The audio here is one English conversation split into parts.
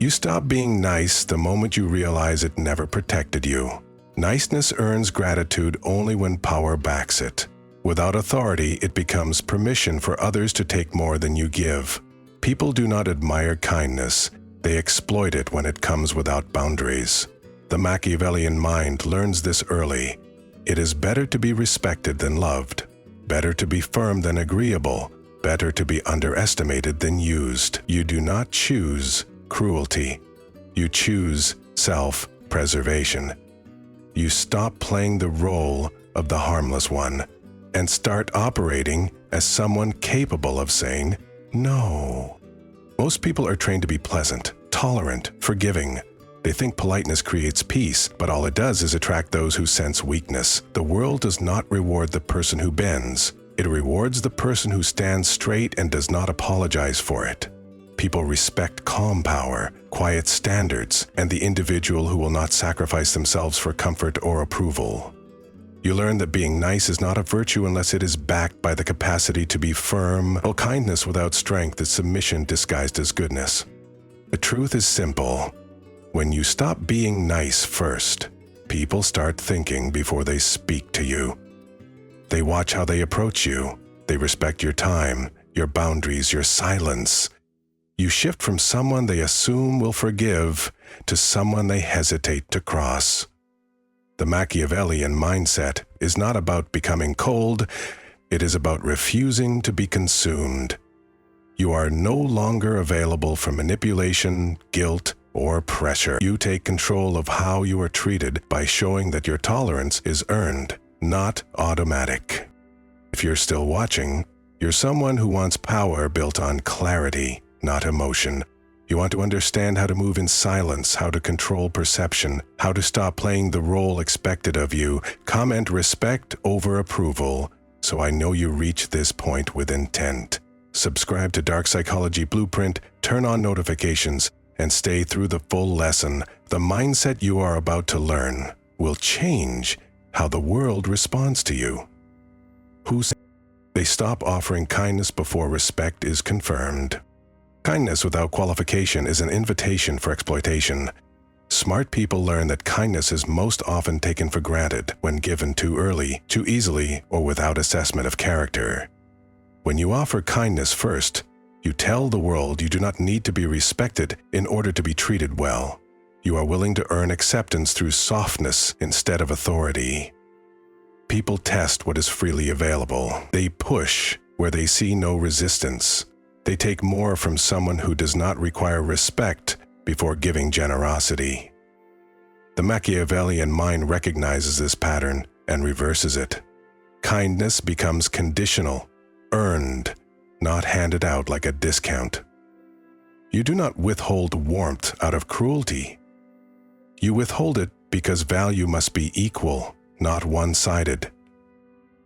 You stop being nice the moment you realize it never protected you. Niceness earns gratitude only when power backs it. Without authority, it becomes permission for others to take more than you give. People do not admire kindness. They exploit it when it comes without boundaries. The Machiavellian mind learns this early. It is better to be respected than loved, better to be firm than agreeable, better to be underestimated than used. You do not choose cruelty. You choose self-preservation. You stop playing the role of the harmless one and start operating as someone capable of saying no. Most people are trained to be pleasant, tolerant, forgiving. They think politeness creates peace, but all it does is attract those who sense weakness. The world does not reward the person who bends. It rewards the person who stands straight and does not apologize for it. People respect calm power, quiet standards, and the individual who will not sacrifice themselves for comfort or approval. You learn that being nice is not a virtue unless it is backed by the capacity to be firm. While kindness without strength is submission disguised as goodness. The truth is simple. When you stop being nice first, people start thinking before they speak to you. They watch how they approach you. They respect your time, your boundaries, your silence. You shift from someone they assume will forgive to someone they hesitate to cross. The Machiavellian mindset is not about becoming cold, it is about refusing to be consumed. You are no longer available for manipulation, guilt, or pressure. You take control of how you are treated by showing that your tolerance is earned, not automatic. If you're still watching, you're someone who wants power built on clarity, not emotion. You want to understand how to move in silence, how to control perception, how to stop playing the role expected of you. Comment respect over approval, so I know you reach this point with intent. Subscribe to Dark Psychology Blueprint, turn on notifications, and stay through the full lesson. The mindset you are about to learn will change how the world responds to you. They stop offering kindness before respect is confirmed. Kindness without qualification is an invitation for exploitation. Smart people learn that kindness is most often taken for granted when given too early, too easily, or without assessment of character. When you offer kindness first, you tell the world you do not need to be respected in order to be treated well. You are willing to earn acceptance through softness instead of authority. People test what is freely available. They push where they see no resistance. They take more from someone who does not require respect before giving generosity. The Machiavellian mind recognizes this pattern and reverses it. Kindness becomes conditional, earned, not handed out like a discount. You do not withhold warmth out of cruelty. You withhold it because value must be equal, not one-sided.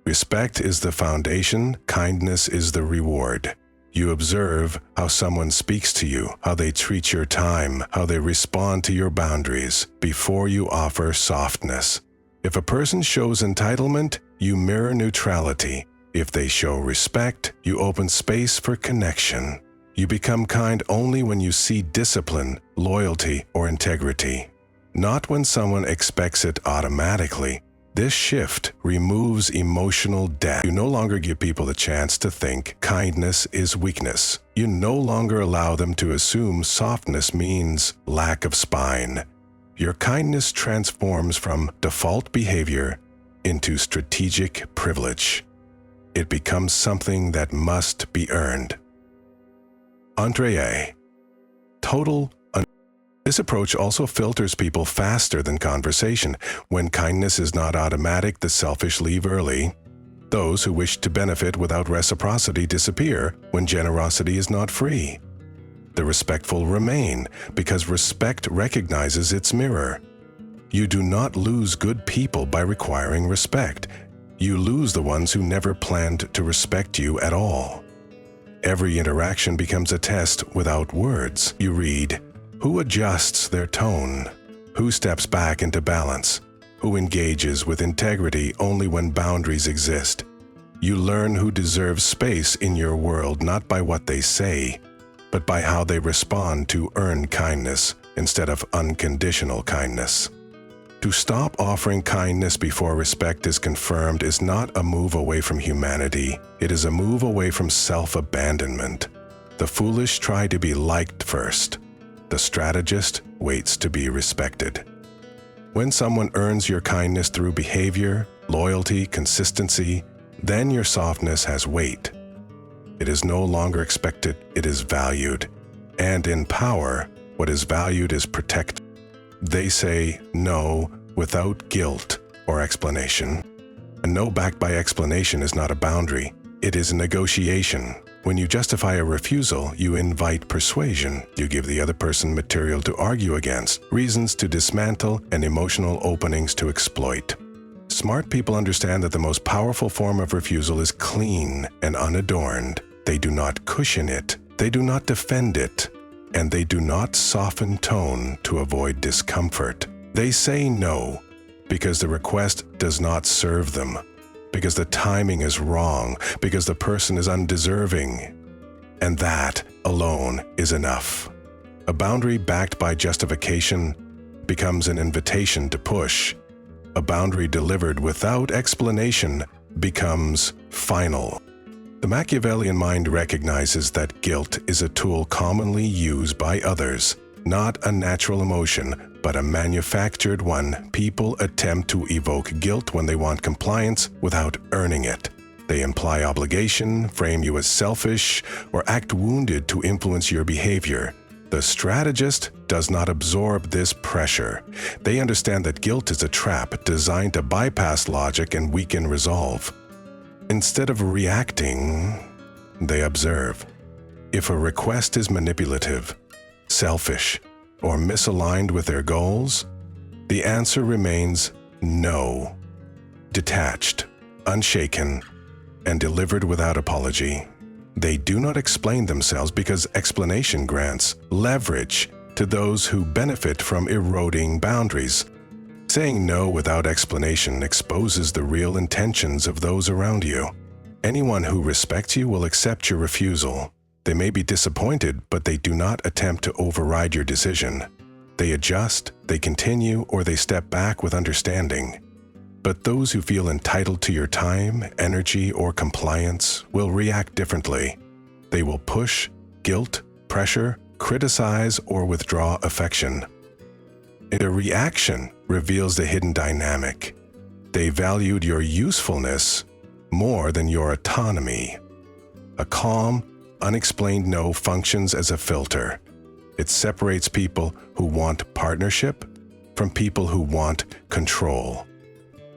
Respect is the foundation, kindness is the reward. You observe how someone speaks to you, how they treat your time, how they respond to your boundaries, before you offer softness. If a person shows entitlement, you mirror neutrality. If they show respect, you open space for connection. You become kind only when you see discipline, loyalty, or integrity, not when someone expects it automatically. This shift removes emotional debt. You no longer give people the chance to think kindness is weakness. You no longer allow them to assume softness means lack of spine. Your kindness transforms from default behavior into strategic privilege. It becomes something that must be earned. Andrea. This approach also filters people faster than conversation. When kindness is not automatic, the selfish leave early. Those who wish to benefit without reciprocity disappear when generosity is not free. The respectful remain because respect recognizes its mirror. You do not lose good people by requiring respect. You lose the ones who never planned to respect you at all. Every interaction becomes a test without words. You read, who adjusts their tone? Who steps back into balance? Who engages with integrity only when boundaries exist? You learn who deserves space in your world not by what they say, but by how they respond to earned kindness instead of unconditional kindness. To stop offering kindness before respect is confirmed is not a move away from humanity. It is a move away from self-abandonment. The foolish try to be liked first. The strategist waits to be respected. When someone earns your kindness through behavior, loyalty, consistency, then your softness has weight. It is no longer expected, it is valued. And in power, what is valued is protected. They say no without guilt or explanation. A no backed by explanation is not a boundary, it is a negotiation. When you justify a refusal, you invite persuasion. You give the other person material to argue against, reasons to dismantle, and emotional openings to exploit. Smart people understand that the most powerful form of refusal is clean and unadorned. They do not cushion it, they do not defend it, and they do not soften tone to avoid discomfort. They say no because the request does not serve them, because the timing is wrong, because the person is undeserving. And that alone is enough. A boundary backed by justification becomes an invitation to push. A boundary delivered without explanation becomes final. The Machiavellian mind recognizes that guilt is a tool commonly used by others, not a natural emotion, but a manufactured one. People attempt to evoke guilt when they want compliance without earning it. They imply obligation, frame you as selfish, or act wounded to influence your behavior. The strategist does not absorb this pressure. They understand that guilt is a trap designed to bypass logic and weaken resolve. Instead of reacting, they observe. If a request is manipulative, selfish, or misaligned with their goals, the answer remains no. Detached, unshaken, and delivered without apology. They do not explain themselves because explanation grants leverage to those who benefit from eroding boundaries. Saying no without explanation exposes the real intentions of those around you. Anyone who respects you will accept your refusal. They may be disappointed, but they do not attempt to override your decision. They adjust, they continue, or they step back with understanding. But those who feel entitled to your time, energy, or compliance will react differently. They will push, guilt, pressure, criticize, or withdraw affection. A reaction reveals the hidden dynamic. They valued your usefulness more than your autonomy. A calm, unexplained no functions as a filter. It separates people who want partnership from people who want control.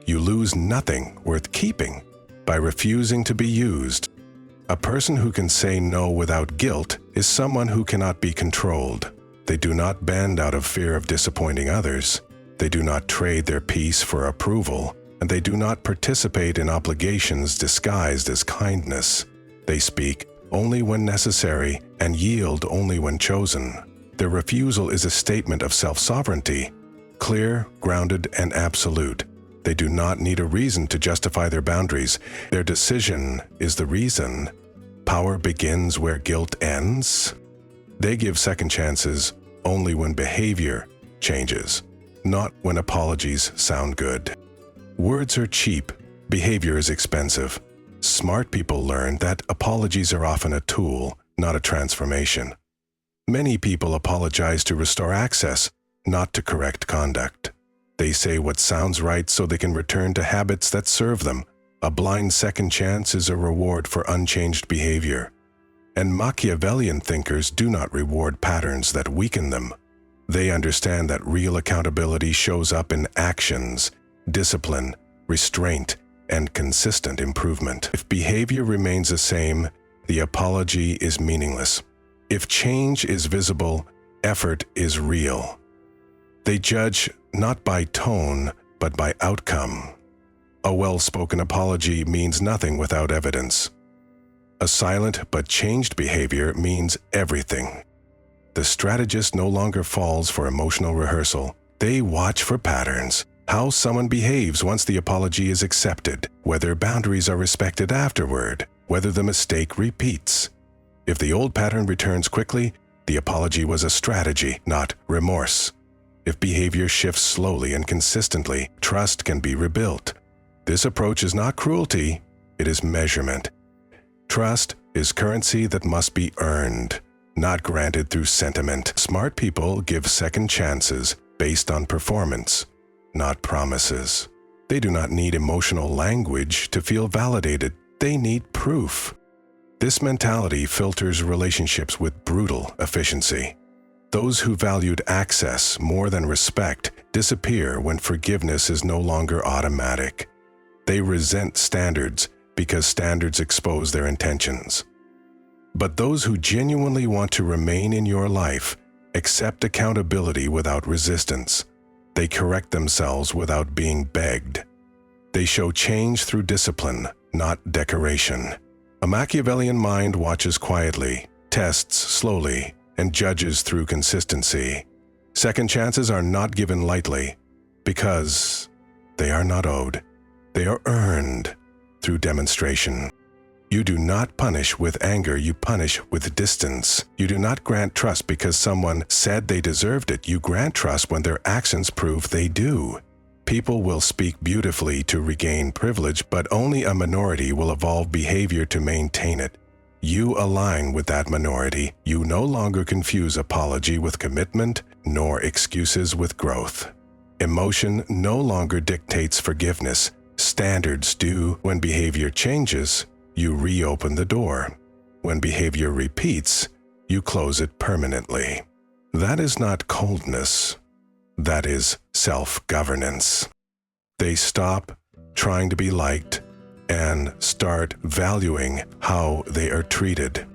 You lose nothing worth keeping by refusing to be used. A person who can say no without guilt is someone who cannot be controlled. They do not bend out of fear of disappointing others. They do not trade their peace for approval, and they do not participate in obligations disguised as kindness. They speak only when necessary and yield only when chosen. Their refusal is a statement of self-sovereignty, clear, grounded, and absolute. They do not need a reason to justify their boundaries. Their decision is the reason. Power begins where guilt ends. They give second chances only when behavior changes, not when apologies sound good. Words are cheap, behavior is expensive. Smart people learn that apologies are often a tool, not a transformation. Many people apologize to restore access, not to correct conduct. They say what sounds right so they can return to habits that serve them. A blind second chance is a reward for unchanged behavior. And Machiavellian thinkers do not reward patterns that weaken them. They understand that real accountability shows up in actions, discipline, restraint, and consistent improvement. If behavior remains the same, the apology is meaningless. If change is visible, effort is real. They judge not by tone, but by outcome. A well-spoken apology means nothing without evidence. A silent but changed behavior means everything. The strategist no longer falls for emotional rehearsal. They watch for patterns, how someone behaves once the apology is accepted, whether boundaries are respected afterward, whether the mistake repeats. If the old pattern returns quickly, the apology was a strategy, not remorse. If behavior shifts slowly and consistently, trust can be rebuilt. This approach is not cruelty, it is measurement. Trust is currency that must be earned, not granted through sentiment. Smart people give second chances based on performance, not promises. They do not need emotional language to feel validated. They need proof. This mentality filters relationships with brutal efficiency. Those who valued access more than respect disappear when forgiveness is no longer automatic. They resent standards because standards expose their intentions. But those who genuinely want to remain in your life accept accountability without resistance. They correct themselves without being begged. They show change through discipline, not decoration. A Machiavellian mind watches quietly, tests slowly, and judges through consistency. Second chances are not given lightly because they are not owed. They are earned through demonstration. You do not punish with anger, you punish with distance. You do not grant trust because someone said they deserved it. You grant trust when their actions prove they do. People will speak beautifully to regain privilege, but only a minority will evolve behavior to maintain it. You align with that minority. You no longer confuse apology with commitment, nor excuses with growth. Emotion no longer dictates forgiveness. Standards do. When behavior changes, you reopen the door. When behavior repeats, you close it permanently. That is not coldness. That is self-governance. They stop trying to be liked and start valuing how they are treated.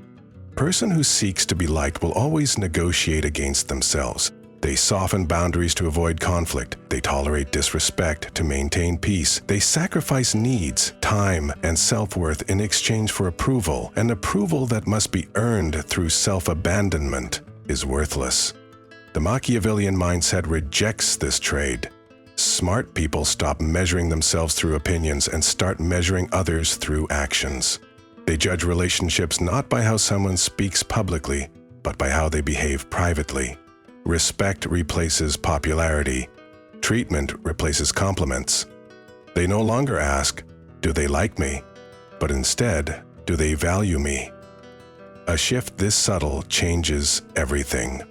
A person who seeks to be liked will always negotiate against themselves. They soften boundaries to avoid conflict. They tolerate disrespect to maintain peace. They sacrifice needs, time, and self-worth in exchange for approval. An approval that must be earned through self-abandonment is worthless. The Machiavellian mindset rejects this trade. Smart people stop measuring themselves through opinions and start measuring others through actions. They judge relationships not by how someone speaks publicly, but by how they behave privately. Respect replaces popularity. Treatment replaces compliments. They no longer ask, "Do they like me?" but instead, "Do they value me?" A shift this subtle changes everything.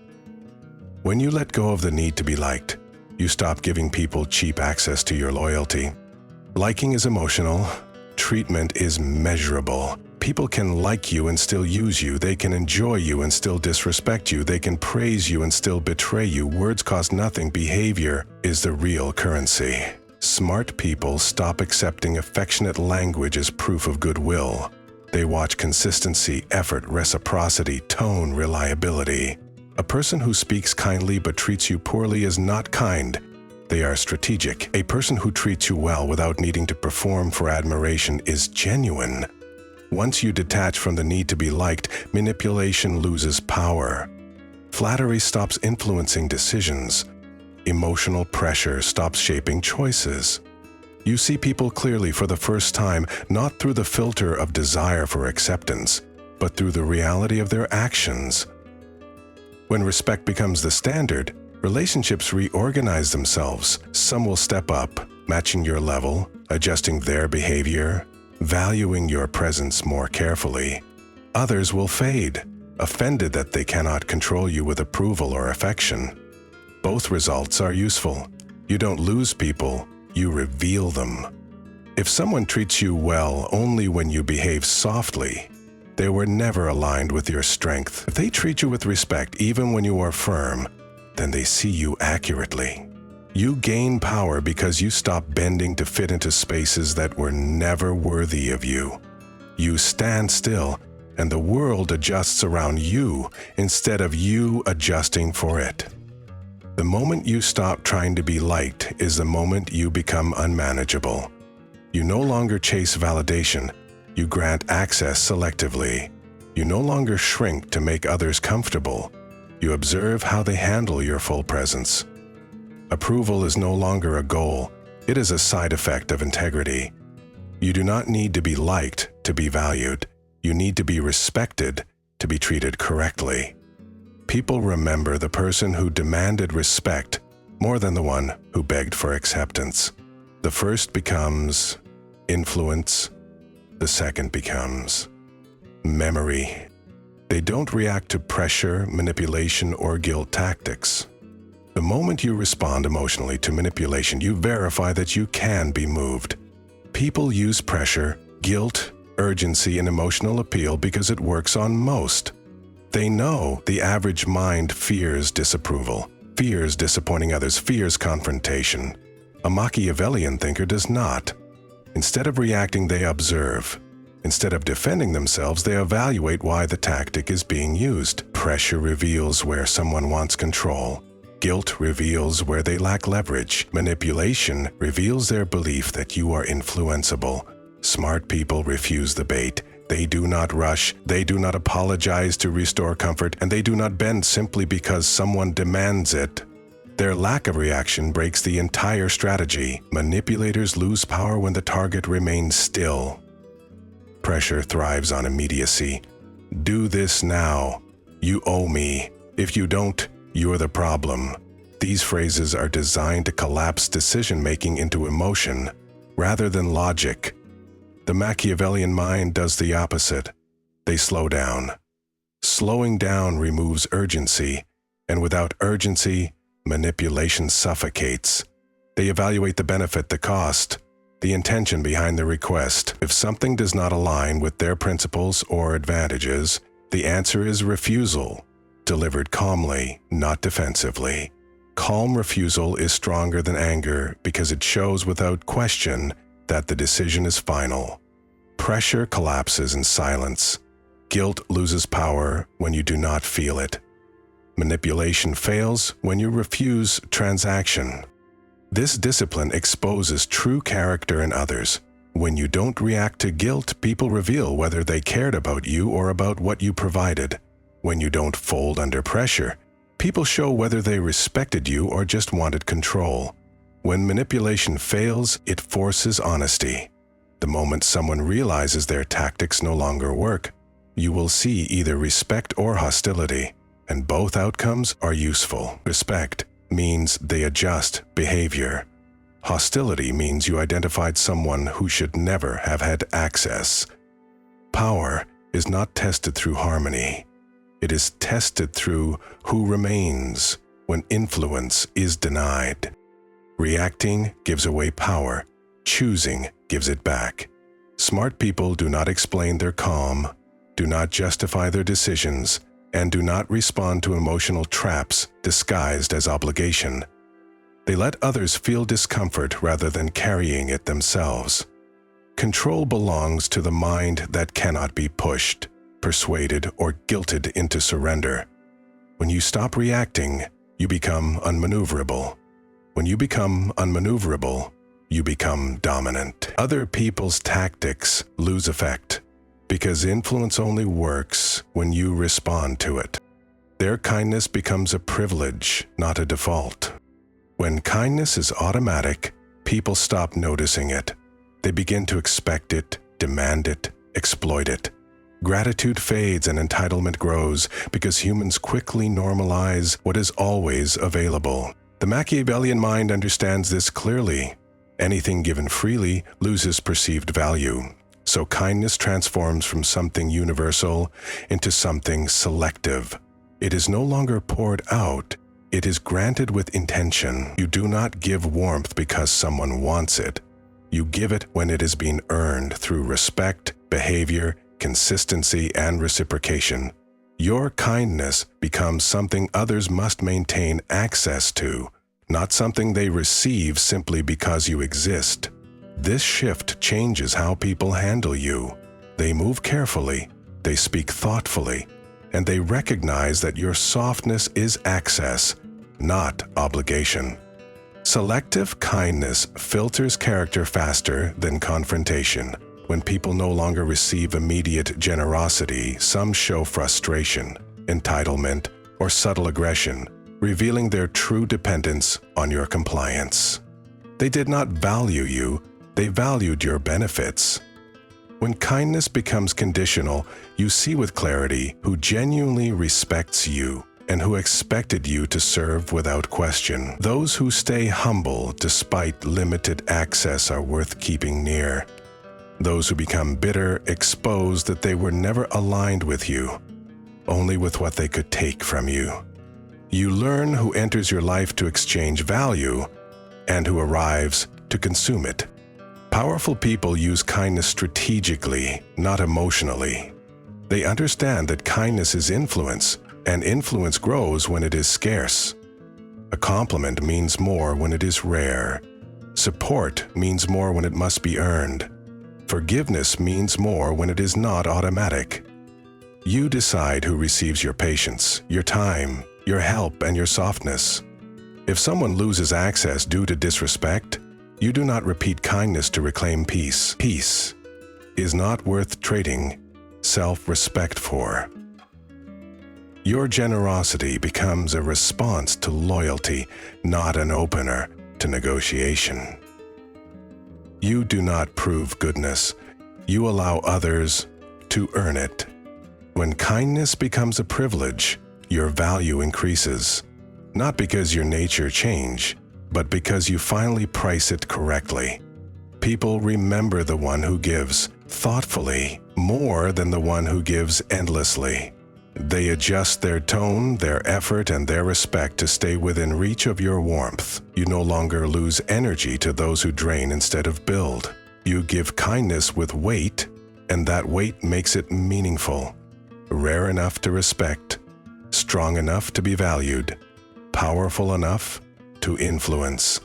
When you let go of the need to be liked, you stop giving people cheap access to your loyalty. Liking is emotional. Treatment is measurable. People can like you and still use you. They can enjoy you and still disrespect you. They can praise you and still betray you. Words cost nothing. Behavior is the real currency. Smart people stop accepting affectionate language as proof of goodwill. They watch consistency, effort, reciprocity, tone, reliability. A person who speaks kindly but treats you poorly is not kind. They are strategic. A person who treats you well without needing to perform for admiration is genuine. Once you detach from the need to be liked, manipulation loses power. Flattery stops influencing decisions. Emotional pressure stops shaping choices. You see people clearly for the first time, not through the filter of desire for acceptance, but through the reality of their actions. When respect becomes the standard, relationships reorganize themselves. Some will step up, matching your level, adjusting their behavior, valuing your presence more carefully. Others will fade, offended that they cannot control you with approval or affection. Both results are useful. You don't lose people, you reveal them. If someone treats you well only when you behave softly, they were never aligned with your strength. If they treat you with respect even when you are firm, then they see you accurately. You gain power because you stop bending to fit into spaces that were never worthy of you. You stand still, and the world adjusts around you instead of you adjusting for it. The moment you stop trying to be liked is the moment you become unmanageable. You no longer chase validation. You grant access selectively. You no longer shrink to make others comfortable. You observe how they handle your full presence. Approval is no longer a goal. It is a side effect of integrity. You do not need to be liked to be valued. You need to be respected to be treated correctly. People remember the person who demanded respect more than the one who begged for acceptance. The first becomes influence. The second becomes memory. They don't react to pressure, manipulation, or guilt tactics. The moment you respond emotionally to manipulation, you verify that you can be moved. People use pressure, guilt, urgency, and emotional appeal because it works on most. They know the average mind fears disapproval, fears disappointing others, fears confrontation. A Machiavellian thinker does not. Instead of reacting, they observe. Instead of defending themselves, they evaluate why the tactic is being used. Pressure reveals where someone wants control. Guilt reveals where they lack leverage. Manipulation reveals their belief that you are influenceable. Smart people refuse the bait. They do not rush, they do not apologize to restore comfort, and they do not bend simply because someone demands it. Their lack of reaction breaks the entire strategy. Manipulators lose power when the target remains still. Pressure thrives on immediacy. Do this now. You owe me. If you don't, you're the problem. These phrases are designed to collapse decision-making into emotion rather than logic. The Machiavellian mind does the opposite. They slow down. Slowing down removes urgency, and without urgency, manipulation suffocates. They evaluate the benefit, the cost, the intention behind the request. If something does not align with their principles or advantages, the answer is refusal, delivered calmly, not defensively. Calm refusal is stronger than anger because it shows without question that the decision is final. Pressure collapses in silence. Guilt loses power when you do not feel it. Manipulation fails when you refuse transaction. This discipline exposes true character in others. When you don't react to guilt, people reveal whether they cared about you or about what you provided. When you don't fold under pressure, people show whether they respected you or just wanted control. When manipulation fails, it forces honesty. The moment someone realizes their tactics no longer work, you will see either respect or hostility, and both outcomes are useful. Respect means they adjust behavior. Hostility means you identified someone who should never have had access. Power is not tested through harmony. It is tested through who remains when influence is denied. Reacting gives away power. Choosing gives it back. Smart people do not explain their calm, do not justify their decisions, and do not respond to emotional traps disguised as obligation. They let others feel discomfort rather than carrying it themselves. Control belongs to the mind that cannot be pushed, persuaded, or guilted into surrender. When you stop reacting, you become unmaneuverable. When you become unmaneuverable, you become dominant. Other people's tactics lose effect because influence only works when you respond to it. Their kindness becomes a privilege, not a default. When kindness is automatic, people stop noticing it. They begin to expect it, demand it, exploit it. Gratitude fades and entitlement grows because humans quickly normalize what is always available. The Machiavellian mind understands this clearly. Anything given freely loses perceived value. So kindness transforms from something universal into something selective. It is no longer poured out. It is granted with intention. You do not give warmth because someone wants it. You give it when it is being earned through respect, behavior, consistency, and reciprocation. Your kindness becomes something others must maintain access to, not something they receive simply because you exist. This shift changes how people handle you. They move carefully, they speak thoughtfully, and they recognize that your softness is access, not obligation. Selective kindness filters character faster than confrontation. When people no longer receive immediate generosity, some show frustration, entitlement, or subtle aggression, revealing their true dependence on your compliance. They did not value you, they valued your benefits. When kindness becomes conditional, you see with clarity who genuinely respects you and who expected you to serve without question. Those who stay humble despite limited access are worth keeping near. Those who become bitter expose that they were never aligned with you, only with what they could take from you. You learn who enters your life to exchange value and who arrives to consume it. Powerful people use kindness strategically, not emotionally. They understand that kindness is influence, and influence grows when it is scarce. A compliment means more when it is rare. Support means more when it must be earned. Forgiveness means more when it is not automatic. You decide who receives your patience, your time, your help, and your softness. If someone loses access due to disrespect, you do not repeat kindness to reclaim peace. Peace is not worth trading self-respect for. Your generosity becomes a response to loyalty, not an opener to negotiation. You do not prove goodness, you allow others to earn it. When kindness becomes a privilege, your value increases, not because your nature changed, but because you finally price it correctly. People remember the one who gives thoughtfully more than the one who gives endlessly. They adjust their tone, their effort, and their respect to stay within reach of your warmth. You no longer lose energy to those who drain instead of build. You give kindness with weight, and that weight makes it meaningful. Rare enough to respect, strong enough to be valued, powerful enough to influence.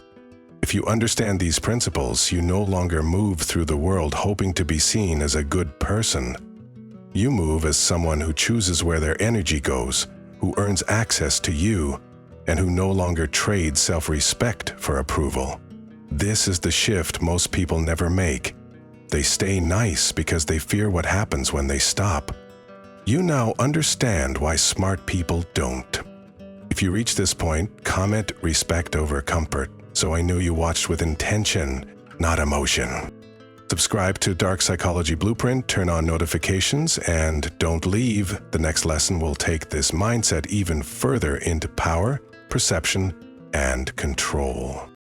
If you understand these principles, you no longer move through the world hoping to be seen as a good person. You move as someone who chooses where their energy goes, who earns access to you, and who no longer trades self-respect for approval. This is the shift most people never make. They stay nice because they fear what happens when they stop. You now understand why smart people don't. If you reach this point, comment respect over comfort, so I knew you watched with intention, not emotion. Subscribe to Dark Psychology Blueprint, turn on notifications, and don't leave. The next lesson will take this mindset even further into power, perception, and control.